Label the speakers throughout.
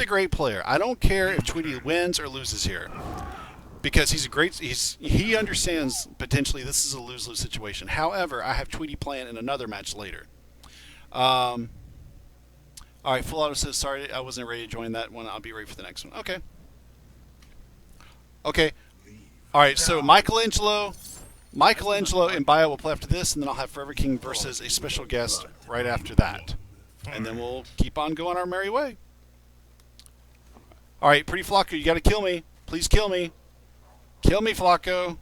Speaker 1: a great player. I don't care if Tweedy wins or loses here, because he understands potentially this is a lose-lose situation. However, I have Tweedy playing in another match later. All right, Full Auto says sorry I wasn't ready to join that one. I'll be ready for the next one. Okay. Okay. All right. So Michelangelo and Bio will play after this, and then I'll have Forever King versus a special guest right after that, and then we'll keep on going our merry way. All right, Pretty Flocko, you got to kill me. Please kill me. Kill me, Flocko.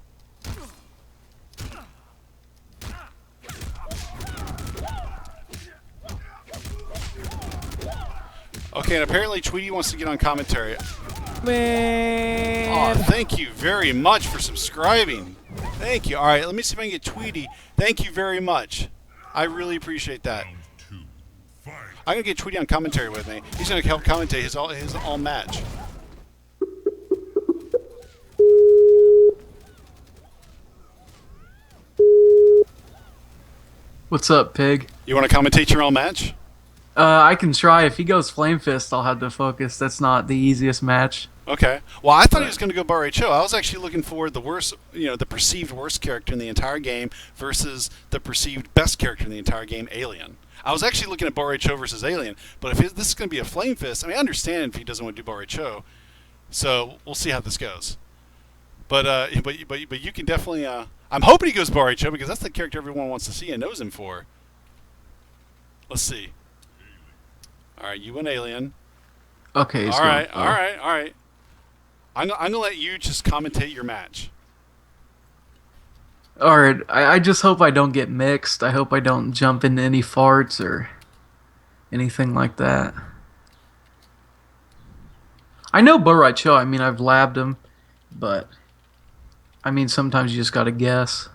Speaker 1: Okay, and apparently Tweedy wants to get on commentary.
Speaker 2: Man.
Speaker 1: Oh, thank you very much for subscribing. Thank you. All right, let me see if I can get Tweedy. Thank you very much. I really appreciate that. I'm going to get Tweedy on commentary with me. He's going to help commentate his all match.
Speaker 2: What's up, pig?
Speaker 1: You want to commentate your own match?
Speaker 2: I can try. If he goes Flame Fist, I'll have to focus. That's not the easiest match.
Speaker 1: Okay. Well, I thought he was going to go Barré-Cho. I was actually looking for the worst, the perceived worst character in the entire game versus the perceived best character in the entire game, Alien. I was actually looking at Barré-Cho versus Alien, but if this is going to be a Flame Fist, I mean, I understand if he doesn't want to do Barré-Cho. So we'll see how this goes. But you can definitely. I'm hoping he goes Barré-Cho because that's the character everyone wants to see and knows him for. Let's see. All right, you win Alien.
Speaker 2: Okay.
Speaker 1: All right. I'm gonna let you just commentate your match.
Speaker 2: Alright, I just hope I don't get mixed. I hope I don't jump into any farts or anything like that. I know Barré-Cho. I mean, I've labbed him, but I mean, sometimes you just gotta guess.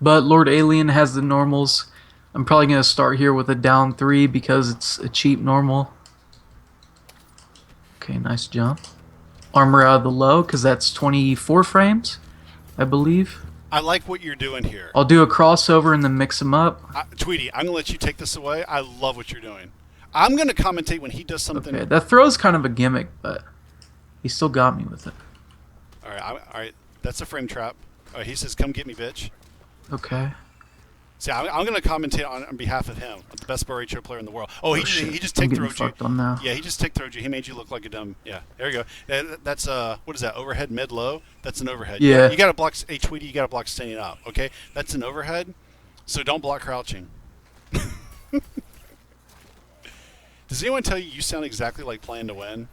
Speaker 2: But Lord Alien has the normals. I'm probably gonna start here with a down 3 because it's a cheap normal. Okay, nice jump. Armor out of the low because that's 24 frames, I believe.
Speaker 1: I like what you're doing here.
Speaker 2: I'll do a crossover and then mix them up.
Speaker 1: Tweedy, I'm going to let you take this away. I love what you're doing. I'm going to commentate when he does something.
Speaker 2: Okay, that throw's kind of a gimmick, but he still got me with it.
Speaker 1: All right. That's a frame trap. He says, come get me, bitch.
Speaker 2: Okay.
Speaker 1: See, I'm going to commentate on behalf of him, the best Barré-Cho player in the world. Oh, he just tick throwed you.
Speaker 2: Now.
Speaker 1: Yeah, he just tick throwed you. He made you look like a dumb. Yeah, there you go. That's what is that? Overhead, mid, low. That's an overhead.
Speaker 2: Yeah.
Speaker 1: You got to block a Tweedy. You got to block standing up. Okay, that's an overhead. So don't block crouching. Does anyone tell you sound exactly like Plan to Win?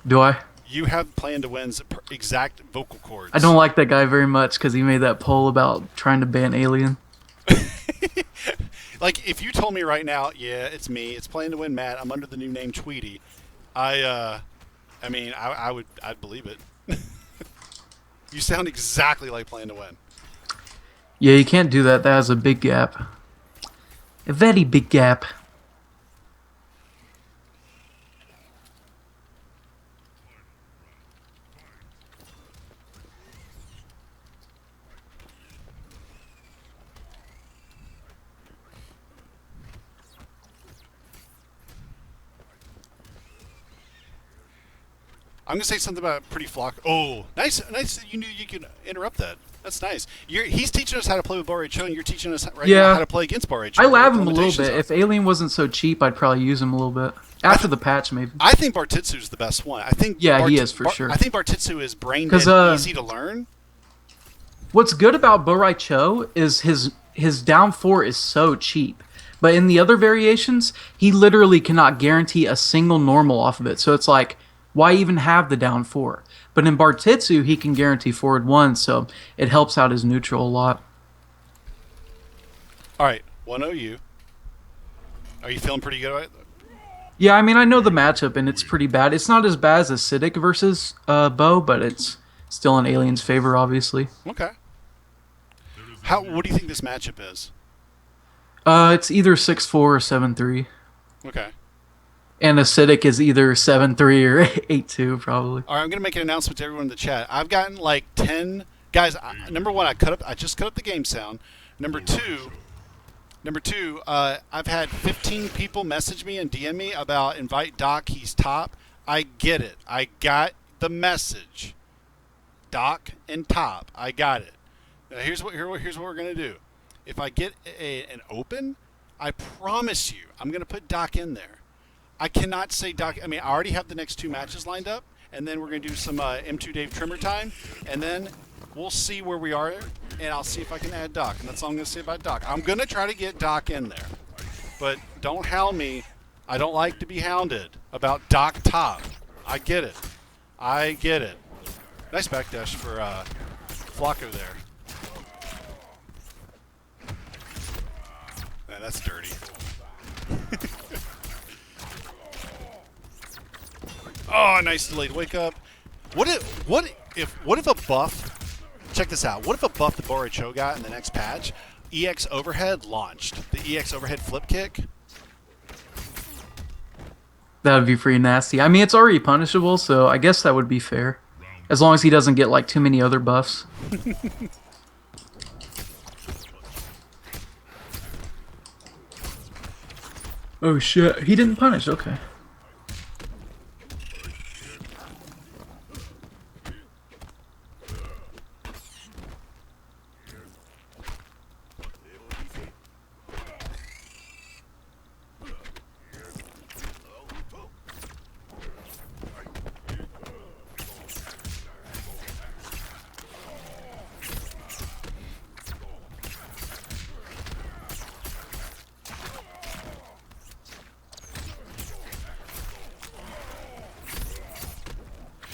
Speaker 2: Do I?
Speaker 1: You have Plan to Win's exact vocal cords.
Speaker 2: I don't like that guy very much because he made that poll about trying to ban Alien.
Speaker 1: Like, if you told me right now, yeah, it's me, it's Plan to Win Matt, I'm under the new name Tweedy, I'd believe it. You sound exactly like Plan to Win.
Speaker 2: Yeah, you can't do that. That has a big gap. A very big gap.
Speaker 1: I'm going to say something about Pretty Flock. Oh, nice that you knew you could interrupt that. That's nice. He's teaching us how to play with Barré-Cho, and you're teaching us now how to play against Barré-Cho.
Speaker 2: I lab him a little bit. If Alien wasn't so cheap, I'd probably use him a little bit. After the patch, maybe.
Speaker 1: I think Bartitsu's the best one.
Speaker 2: He is, for sure.
Speaker 1: I think Bartitsu is brain dead, easy to learn.
Speaker 2: What's good about Barré-Cho is his down 4 is so cheap. But in the other variations, he literally cannot guarantee a single normal off of it. So it's like, why even have the down 4? But in Bartitsu, he can guarantee forward 1, so it helps out his neutral a lot.
Speaker 1: All right, 1-0 Are you feeling pretty good about it?
Speaker 2: Yeah, I mean, I know the matchup, and it's pretty bad. It's not as bad as Acidic versus Bo, but it's still in Alien's favor, obviously.
Speaker 1: Okay. What do you think this matchup is?
Speaker 2: It's either 6-4 or 7-3.
Speaker 1: Okay.
Speaker 2: And Acidic is either 7-3 or 8-2, probably.
Speaker 1: All right, I'm going to make an announcement to everyone in the chat. I've gotten like 10 guys. Number one, I just cut up the game sound. Number two, Number two, I've had 15 people message me and DM me about invite Doc, he's top. I get it. I got the message. Doc and top. I got it. Now here's what we're going to do. If I get an open, I promise you I'm going to put Doc in there. I cannot say Doc. I mean, I already have the next 2 matches lined up, and then we're going to do some M2 Dave Trimmer time, and then we'll see where we are, and I'll see if I can add Doc. And that's all I'm going to say about Doc. I'm going to try to get Doc in there. But don't hound me. I don't like to be hounded about Doc top. I get it. I get it. Nice backdash for Flacco there. Man, that's dirty. Oh, nice delayed wake up. What if a buff? Check this out. What if a buff the Bora Cho got in the next patch? EX overhead launched. The EX overhead flip kick.
Speaker 2: That would be pretty nasty. I mean, it's already punishable, so I guess that would be fair. As long as he doesn't get, like, too many other buffs. Oh, shit. He didn't punish. Okay.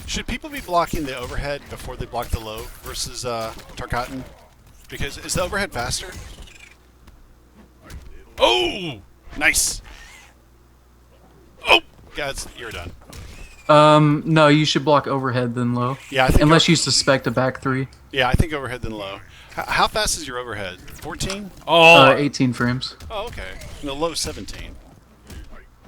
Speaker 1: Should people be blocking the overhead before they block the low versus Tarkatan? Because is the overhead faster? Oh! Nice! Oh! Guys, you're done.
Speaker 2: No, you should block overhead then low.
Speaker 1: Yeah, I think
Speaker 2: unless you suspect a back 3.
Speaker 1: Yeah, I think overhead then low. How fast is your overhead? 14? Oh!
Speaker 2: 18 frames.
Speaker 1: Oh, okay. No, low 17.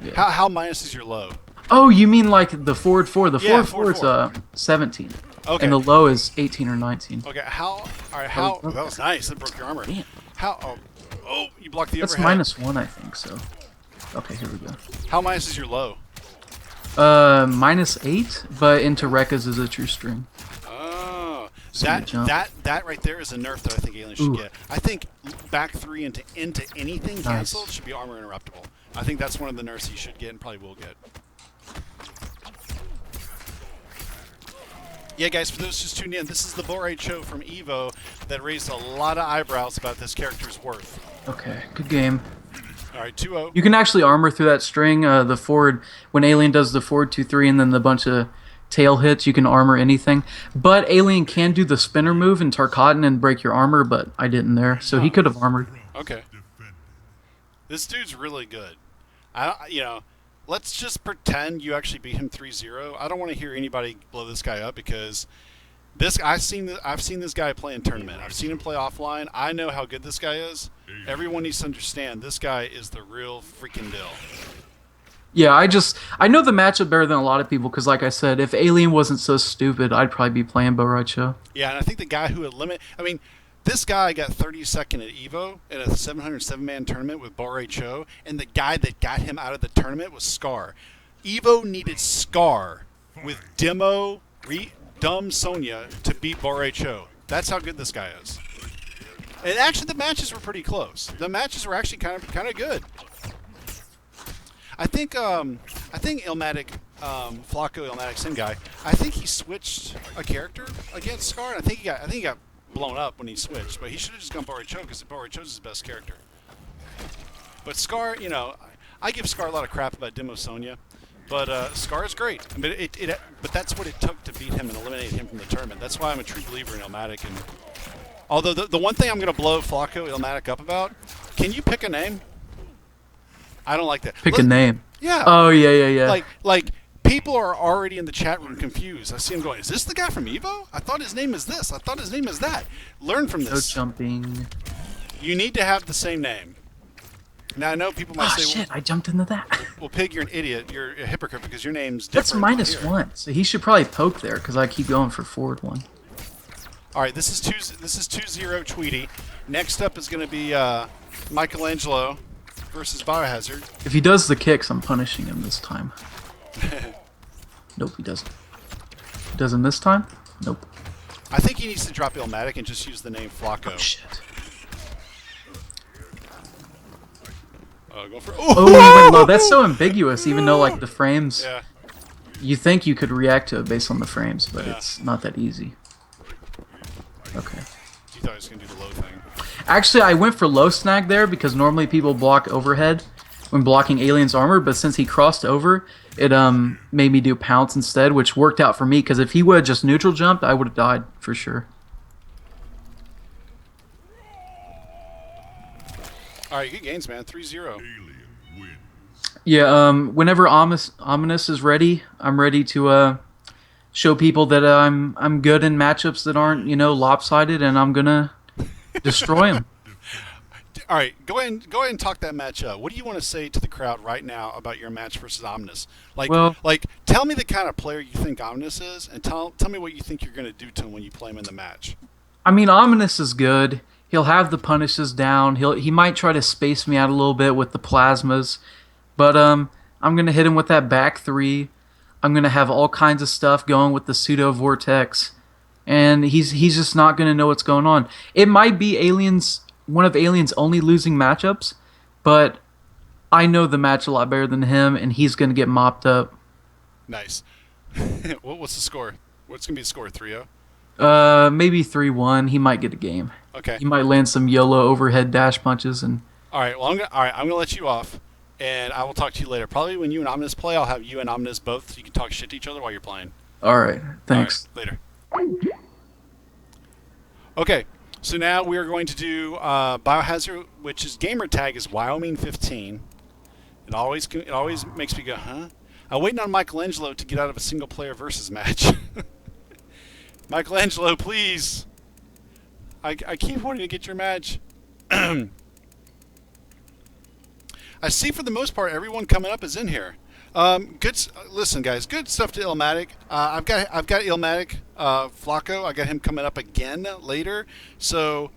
Speaker 2: Yeah.
Speaker 1: How minus is your low?
Speaker 2: Oh, you mean like the forward 4? The
Speaker 1: Yeah,
Speaker 2: forward 4 is 17.
Speaker 1: Okay.
Speaker 2: And the low is 18 or 19.
Speaker 1: Okay, how... Alright, how...
Speaker 2: Oh,
Speaker 1: that was nice. That broke your armor.
Speaker 2: Damn.
Speaker 1: How... Oh, you blocked the
Speaker 2: That's
Speaker 1: overhead.
Speaker 2: -1, I think, so... Okay, here we go.
Speaker 1: How minus is your low?
Speaker 2: -8, but into Rekka's is a true string.
Speaker 1: Oh,
Speaker 2: So you jump.
Speaker 1: that right there is a nerf that I think aliens should get. I think back 3 into anything canceled should be armor interruptible. I think that's one of the nerfs you should get and probably will get. Yeah, guys, for those just tuning in, this is the Bora Cho from Evo that raised a lot of eyebrows about this character's worth.
Speaker 2: Okay, good game.
Speaker 1: All right, 2-0.
Speaker 2: You can actually armor through that string. The forward, when Alien does the forward 2-3 and then the bunch of tail hits, you can armor anything. But Alien can do the spinner move in Tarkatan and break your armor, but I didn't there, so he could have armored.
Speaker 1: Okay. This dude's really good. Let's just pretend you actually beat him 3-0. I don't want to hear anybody blow this guy up because I've seen this guy play in tournament. I've seen him play offline. I know how good this guy is. Everyone needs to understand this guy is the real freaking deal.
Speaker 2: Yeah, I know the matchup better than a lot of people because, like I said, if Alien wasn't so stupid, I'd probably be playing Bora Cho.
Speaker 1: Yeah, and I think the guy who this guy got 32nd at Evo in a 707-man tournament with Bora Cho, and the guy that got him out of the tournament was Scar. Evo needed Scar with Dumb Sonya to beat Bora Cho. That's how good this guy is. And actually, the matches were pretty close. The matches were actually kind of good. I think Illmatic, Flacco Illmatic, same guy. I think he switched a character against Scar. And I think he got blown up when he switched, but he should have just gone Bora Cho because Bora Cho's his best character. But Scar, I give Scar a lot of crap about Demo Sonya, but Scar is great. But that's what it took to beat him and eliminate him from the tournament. That's why I'm a true believer in Illmatic. And although the one thing I'm going to blow Flacco Illmatic up about, can you pick a name? I don't like that.
Speaker 2: Pick a name.
Speaker 1: Yeah.
Speaker 2: Oh yeah.
Speaker 1: Like people are already in the chat room confused. I see them going, is this the guy from Evo? I thought his name is this. I thought his name is that. Learn from
Speaker 2: No
Speaker 1: this.
Speaker 2: jumping.
Speaker 1: You need to have the same name. Now, I know people might say,
Speaker 2: shit, I jumped into that.
Speaker 1: well, Pig, you're an idiot. You're a hypocrite because your name's different.
Speaker 2: That's -1, so he should probably poke there because I keep going for forward 1.
Speaker 1: All right, this is 2-0 Tweedy. Next up is going to be Michelangelo versus Biohazard.
Speaker 2: If he does the kicks, I'm punishing him this time. Nope, he doesn't. He doesn't this time? Nope.
Speaker 1: I think he needs to drop Illmatic and just use the name Flacco.
Speaker 2: Oh, shit.
Speaker 1: Go for
Speaker 2: Oh, he went low. That's so ambiguous, even though, like, the frames...
Speaker 1: Yeah.
Speaker 2: You think you could react to it based on the frames, but
Speaker 1: Yeah.
Speaker 2: it's not that easy. Okay.
Speaker 1: You thought he was going to do the low thing.
Speaker 2: Actually, I went for low snag there because normally people block overhead when blocking Alien's armor, but since he crossed over, it made me do pounce instead, which worked out for me because if he would have just neutral jumped, I would have died for sure.
Speaker 1: All right, good gains, man. 3-0.
Speaker 2: Yeah, whenever Ominous is ready, I'm ready to show people that I'm good in matchups that aren't, lopsided, and I'm gonna destroy them.
Speaker 1: All right, go ahead and talk that match up. What do you want to say to the crowd right now about your match versus Ominous? Like, tell me the kind of player you think Ominous is, and tell me what you think you're going to do to him when you play him in the match.
Speaker 2: I mean, Ominous is good. He'll have the punishes down. He might try to space me out a little bit with the plasmas, but I'm gonna hit him with that back three. I'm gonna have all kinds of stuff going with the pseudo vortex, and he's just not gonna know what's going on. It might be one of Alien's only losing matchups, but I know the match a lot better than him, and he's gonna get mopped up.
Speaker 1: Nice. What's the score? What's gonna be the score? 3-0.
Speaker 2: Maybe 3-1. He might get a game.
Speaker 1: Okay.
Speaker 2: He might land some YOLO overhead dash punches and.
Speaker 1: All right. Well, I'm gonna let you off, and I will talk to you later. Probably when you and Ominous play, I'll have you and Ominous both, so you can talk shit to each other while you're playing.
Speaker 2: All right. Thanks.
Speaker 1: All right, later. Okay. So now we are going to do Biohazard, which his gamer tag is Wyoming15. It always makes me go, huh? I'm waiting on Michelangelo to get out of a single player versus match. Michelangelo, please. I keep wanting to get your match. I see for the most part everyone coming up is in here. Listen, guys, good stuff to Illmatic. I've got Illmatic, Flacco. I got him coming up again later. So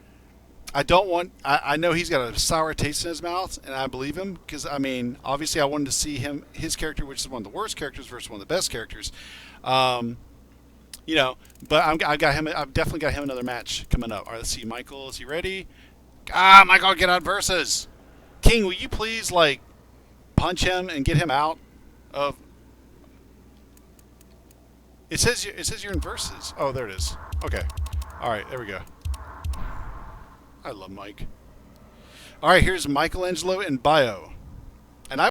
Speaker 1: I don't want. I know he's got a sour taste in his mouth, and I believe him because I mean, obviously, I wanted to see his character, which is one of the worst characters, versus one of the best characters. But I've got him. I've definitely got him another match coming up. All right, let's see. Michael, is he ready? Michael, get out versus. King, will you please punch him and get him out of? It says you're in versus. Oh, there it is. Okay. All right, there we go. I love Mike. All right, here's Michelangelo and Bio.